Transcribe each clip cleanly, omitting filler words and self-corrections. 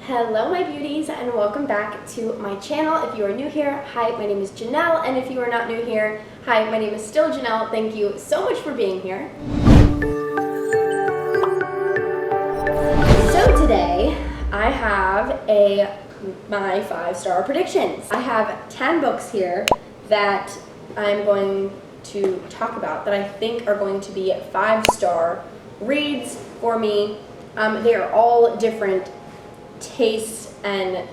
Hello my beauties and welcome back to my channel. If you are new here, hi, my name is Janelle, and if you are not new here, hi, my name is still Janelle. Thank you so much for being here. So today I have my 5-star predictions. I have 10 books here that I'm going to talk about that I think are going to be 5-star reads for me. They are all different tastes and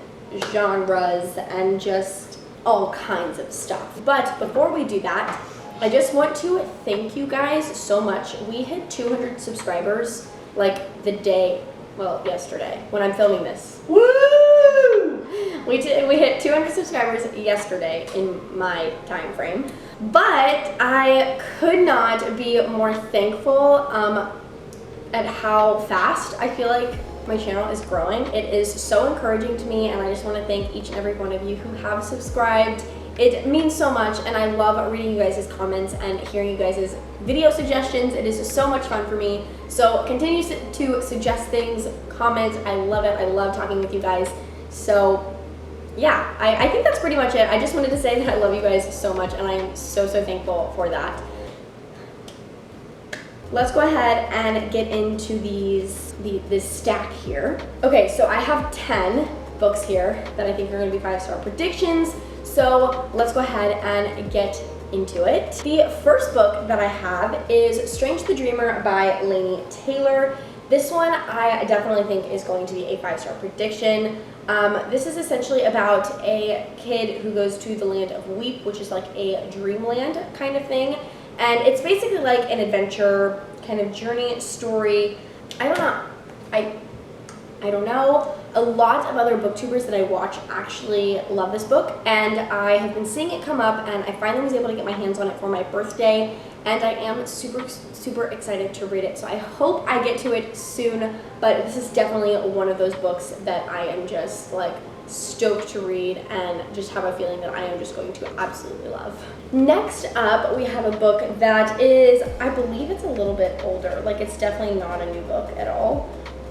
genres and just all kinds of stuff. But before we do that, I just want to thank you guys so much. We hit 200 subscribers like yesterday when I'm filming this. Woo! We hit 200 subscribers yesterday in my time frame. But I could not be more thankful at how fast I feel like my channel is growing. It is so encouraging to me, and I just want to thank each and every one of you who have subscribed. It means so much, and I love reading you guys' comments and hearing you guys' video suggestions. It is so much fun for me. So continue to suggest things, comment. I love it. I love talking with you guys. So yeah, I think that's pretty much it. I just wanted to say that I love you guys so much, and I am so thankful for that. Let's go ahead and get into this stack here. Okay, so I have 10 books here that I think are gonna be 5-star predictions. So let's go ahead and get into it. The first book that I have is Strange the Dreamer by Laini Taylor. This one I definitely think is going to be a 5-star prediction. This is essentially about a kid who goes to the land of Weep, which is like a dreamland kind of thing. And it's basically like an adventure kind of journey story. I don't know. I don't know. A lot of other booktubers that I watch actually love this book, and I have been seeing it come up, and I finally was able to get my hands on it for my birthday, and I am super excited to read it. So I hope I get to it soon, but this is definitely one of those books that I am just like stoked to read and just have a feeling that I am just going to absolutely love. Next up, we have a book that is, I believe it's a little bit older. Like, it's definitely not a new book at all.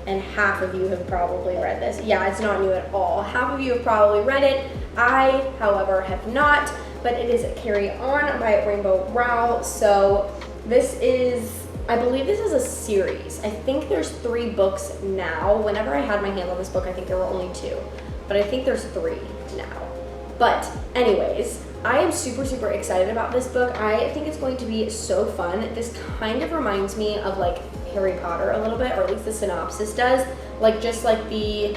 And half of you have probably read this. Yeah, it's not new at all. Half of you have probably read it. I, however, have not, but it is Carry On by Rowell. So this is, I believe this is a series. I think there's 3 books now. Whenever I had my hands on this book, I think there were only 2. But I think there's 3 now. But anyways, I am super excited about this book. I think it's going to be so fun. This kind of reminds me of like Harry Potter a little bit, or at least the synopsis does. Like just like he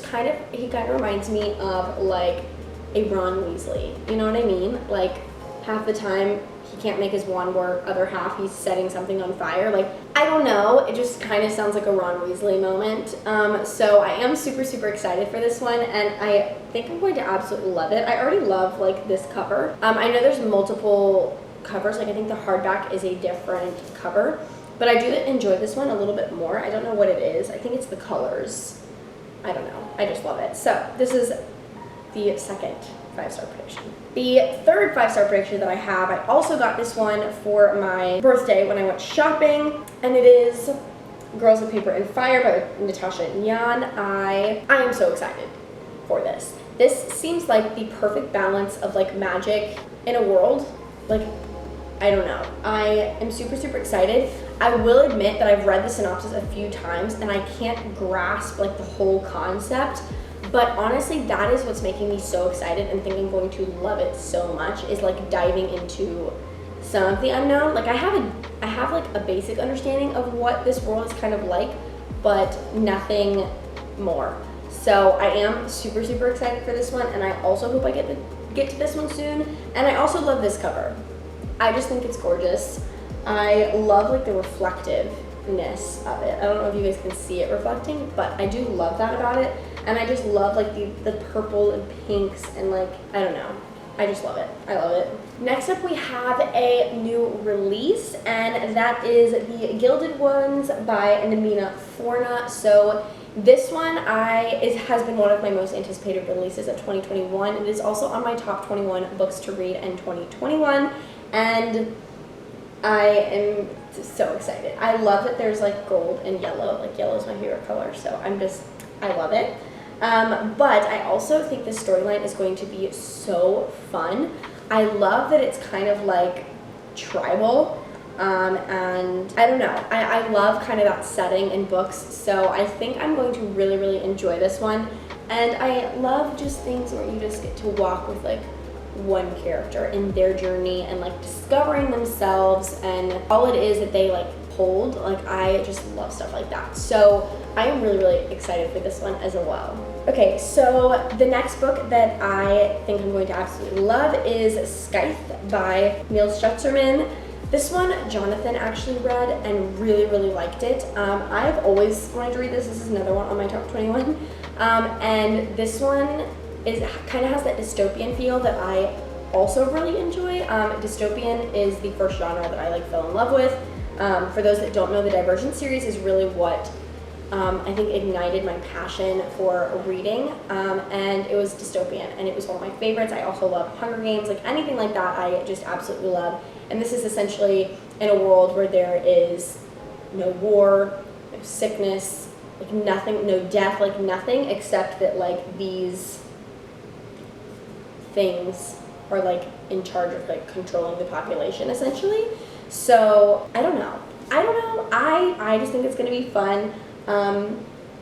kind of reminds me of like a Ron Weasley. You know what I mean? Like half the time he can't make his wand work, other half he's setting something on fire. Like, I don't know, it just kind of sounds like a Ron Weasley moment. So I am super excited for this one, and I think I'm going to absolutely love it. I already love like this cover. I know there's multiple covers, like I think the hardback is a different cover, but I do enjoy this one a little bit more. I don't know what it is. I think it's the colors. I don't know. I just love it. So this is the second 5-star prediction. The third 5-star prediction that I have, I also got this one for my birthday when I went shopping, and it is Girls of Paper and Fire by Natasha Nyan. I am so excited for this. This seems like the perfect balance of like magic in a world. Like, I don't know. I am super excited. I will admit that I've read the synopsis a few times and I can't grasp like the whole concept. But honestly, that is what's making me so excited and think I'm going to love it so much, is like diving into some of the unknown. Like I have like a basic understanding of what this world is kind of like, but nothing more. So I am super excited for this one, and I also hope I get to this one soon. And I also love this cover. I just think it's gorgeous. I love like the reflectiveness of it. I don't know if you guys can see it reflecting, but I do love that about it. And I just love like the purple and pinks, and like, I don't know. I just love it. I love it. Next up, we have a new release, and that is the Gilded ones by Namina Fourna. So this one has been one of my most anticipated releases of 2021. It is also on my top 21 books to read in 2021, and I am so excited. I love that there's like gold and yellow. Like yellow is my favorite color, so I'm just I love it. But I also think the storyline is going to be so fun. I love that it's kind of like tribal, and I don't know, I love kind of that setting in books, so I think I'm going to really, really enjoy this one. And I love just things where you just get to walk with like one character in their journey and like discovering themselves and all it is that they like hold. Like, I just love stuff like that. So I am really, really excited for this one as well. Okay, so the next book that I think I'm going to absolutely love is Scythe by Neil Schutzerman. This one, Jonathan actually read and really, really liked it. I've always wanted to read this. This is another one on my top 21. And this one kind of has that dystopian feel that I also really enjoy. Dystopian is the first genre that I like fell in love with. For those that don't know, the Divergent series is really what I think ignited my passion for reading, and it was dystopian, and it was one of my favorites. I also love Hunger Games, like anything like that I just absolutely love. And this is essentially in a world where there is no war, no sickness, like nothing, no death, like nothing, except that like these things are like in charge of like controlling the population essentially. So I don't know. I just think it's gonna be fun.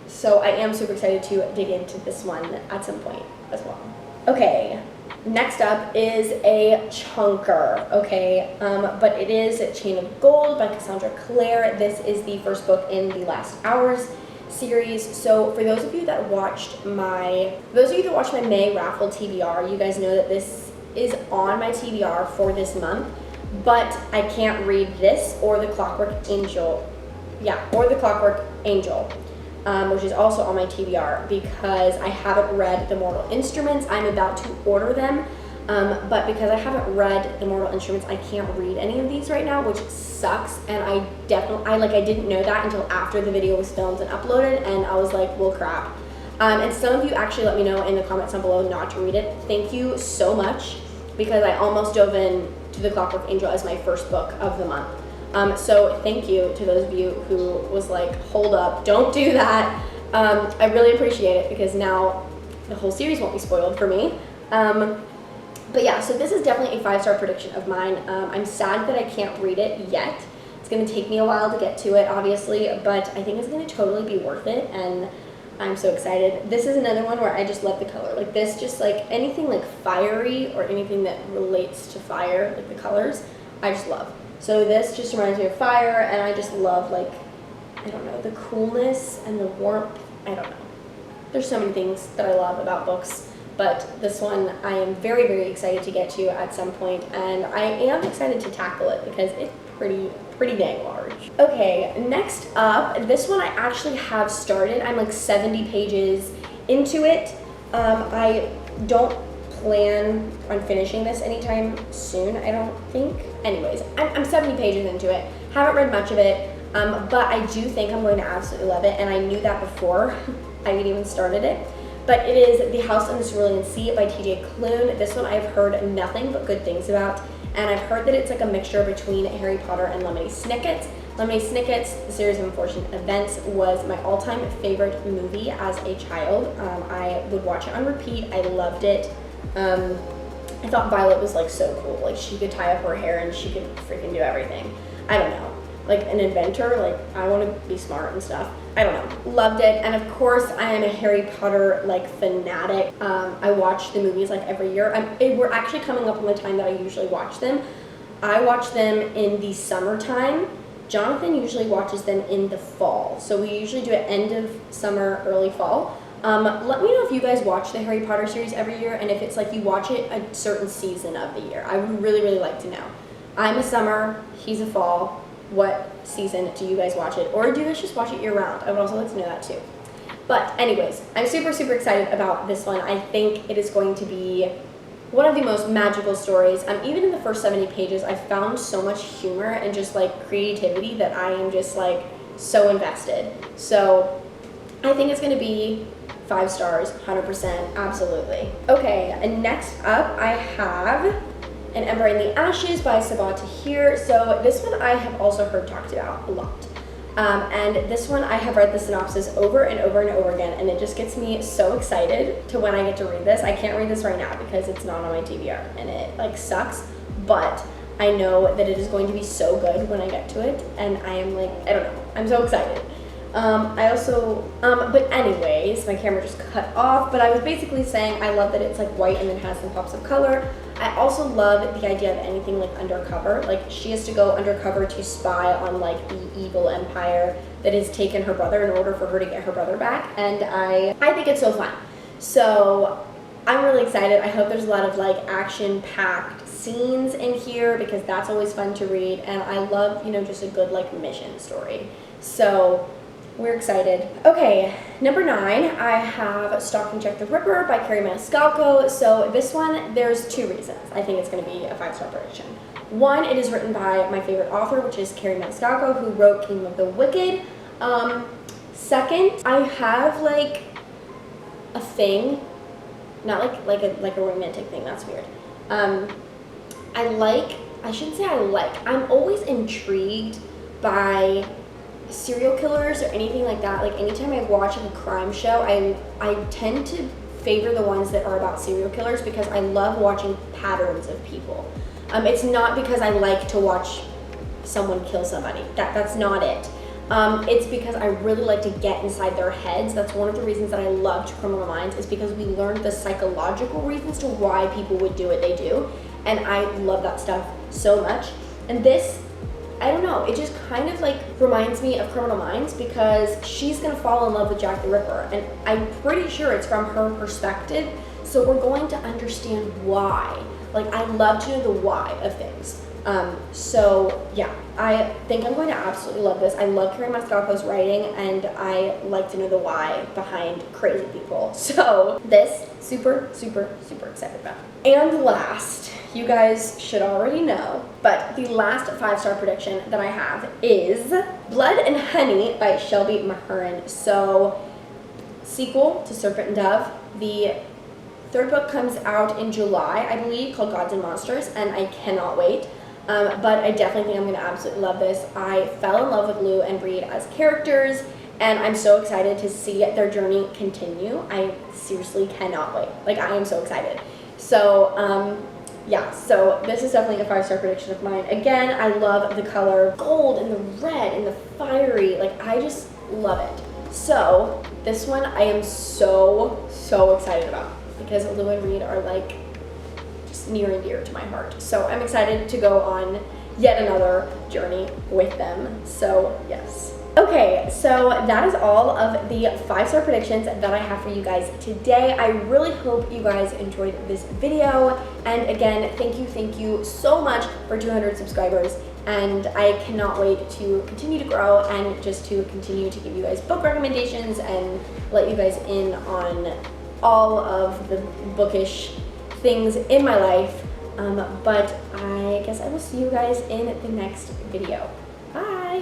So I am super excited to dig into this one at some point as well. Okay, next up is a chunker, okay, but it is Chain of Gold by Cassandra Clare. This is the first book in the Last Hours series. So for those of you that watched my May raffle TBR, you guys know that this is on my TBR for this month, but I can't read this or The Clockwork Angel. Or The Clockwork Angel, which is also on my TBR because I haven't read The Mortal Instruments. I'm about to order them, but because I haven't read The Mortal Instruments, I can't read any of these right now, which sucks. And I didn't know that until after the video was filmed and uploaded, and I was like, well, crap. And some of you actually let me know in the comments down below not to read it. Thank you so much, because I almost dove in to The Clockwork Angel as my first book of the month. So thank you to those of you who was like, hold up, don't do that. I really appreciate it because now the whole series won't be spoiled for me. But yeah, so this is definitely a 5-star prediction of mine. I'm sad that I can't read it yet. It's going to take me a while to get to it, obviously, but I think it's going to totally be worth it, and I'm so excited. This is another one where I just love the color. Like this, just like anything like fiery or anything that relates to fire, like the colors, I just love. So this just reminds me of fire, and I just love, like, I don't know, the coolness and the warmth. I don't know. There's so many things that I love about books, but this one I am very, very excited to get to at some point, and I am excited to tackle it because it's pretty dang large. Okay, next up, this one I actually have started. I'm like 70 pages into it. I don't plan on finishing this anytime soon, I don't think. Anyways, I'm 70 pages into it. Haven't read much of it, but I do think I'm going to absolutely love it, and I knew that before I had even started it. But it is The House on the Cerulean Sea by TJ Clune. This one I've heard nothing but good things about, and I've heard that it's like a mixture between Harry Potter and Lemony Snicket. Lemony Snicket's The Series of Unfortunate Events was my all-time favorite movie as a child. I would watch it on repeat. I loved it. I thought Violet was like so cool. Like she could tie up her hair and she could freaking do everything. I don't know. Like an inventor, like I want to be smart and stuff. I don't know. Loved it. And of course I am a Harry Potter like fanatic. I watch the movies like every year. We're actually coming up on the time that I usually watch them. I watch them in the summertime. Jonathan usually watches them in the fall. So we usually do it end of summer, early fall. Let me know if you guys watch the Harry Potter series every year, and if it's like you watch it a certain season of the year. I would really, really like to know. I'm a summer, he's a fall. What season do you guys watch it? Or do you guys just watch it year round? I would also like to know that too. But anyways, I'm super, super excited about this one. I think it is going to be one of the most magical stories. Even in the first 70 pages, I found so much humor and just like creativity that I am just like so invested. So I think it's going to be 5 stars, 100%, absolutely. Okay, and next up I have An Ember in the Ashes by Sabaa Tahir. So this one I have also heard talked about a lot. And this one, I have read the synopsis over and over and over again, and it just gets me so excited to when I get to read this. I can't read this right now because it's not on my TBR, and it like sucks, but I know that it is going to be so good when I get to it, and I am like, I don't know, I'm so excited. But anyways, my camera just cut off, but I was basically saying I love that it's like white and then has some pops of color. I also love the idea of anything like undercover. Like she has to go undercover to spy on like the evil empire that has taken her brother in order for her to get her brother back, and I think it's so fun. So I'm really excited. I hope there's a lot of like action-packed scenes in here because that's always fun to read, and I love, you know, just a good like mission story. So we're excited. Okay, number 9, I have Stalking Jack the Ripper by Kerri Maniscalco. So this one, there's 2 reasons I think it's going to be a 5-star prediction. One, it is written by my favorite author, which is Kerri Maniscalco, who wrote Kingdom of the Wicked. Second, I have like a thing, not like a romantic thing, that's weird. I shouldn't say I'm always intrigued by serial killers or anything like that. Like anytime I watch like a crime show, I tend to favor the ones that are about serial killers because I love watching patterns of people. It's not because I like to watch someone kill somebody. That's not it. It's because I really like to get inside their heads. That's one of the reasons that I loved Criminal Minds, is because we learned the psychological reasons to why people would do what they do, and I love that stuff so much. And this, I don't know, it just kind of like reminds me of Criminal Minds because she's gonna fall in love with Jack the Ripper, and I'm pretty sure it's from her perspective, so we're going to understand why. Like, I love to know the why of things. So yeah, I think I'm going to absolutely love this. I love Kerri Maniscalco's writing, and I like to know the why behind crazy people. So this, super, super, super excited about. And last, you guys should already know, but the last 5-star prediction that I have is Blood and Honey by Shelby Mcherrin. So, sequel to Serpent and Dove. The 3rd book comes out in July, I believe, called Gods and Monsters, and I cannot wait. But I definitely think I'm going to absolutely love this. I fell in love with Lou and Reed as characters, and I'm so excited to see their journey continue. I seriously cannot wait. Like, I am so excited. So, yeah, so this is definitely a 5-star prediction of mine. Again, I love the color gold and the red and the fiery. Like, I just love it. So, this one I am so, so excited about because Lou and Reed are like just near and dear to my heart. So I'm excited to go on yet another journey with them. So yes. Okay, so that is all of the 5-star predictions that I have for you guys today. I really hope you guys enjoyed this video. And again, thank you so much for 200 subscribers. And I cannot wait to continue to grow and just to continue to give you guys book recommendations and let you guys in on all of the bookish things in my life. But I guess I will see you guys in the next video. Bye!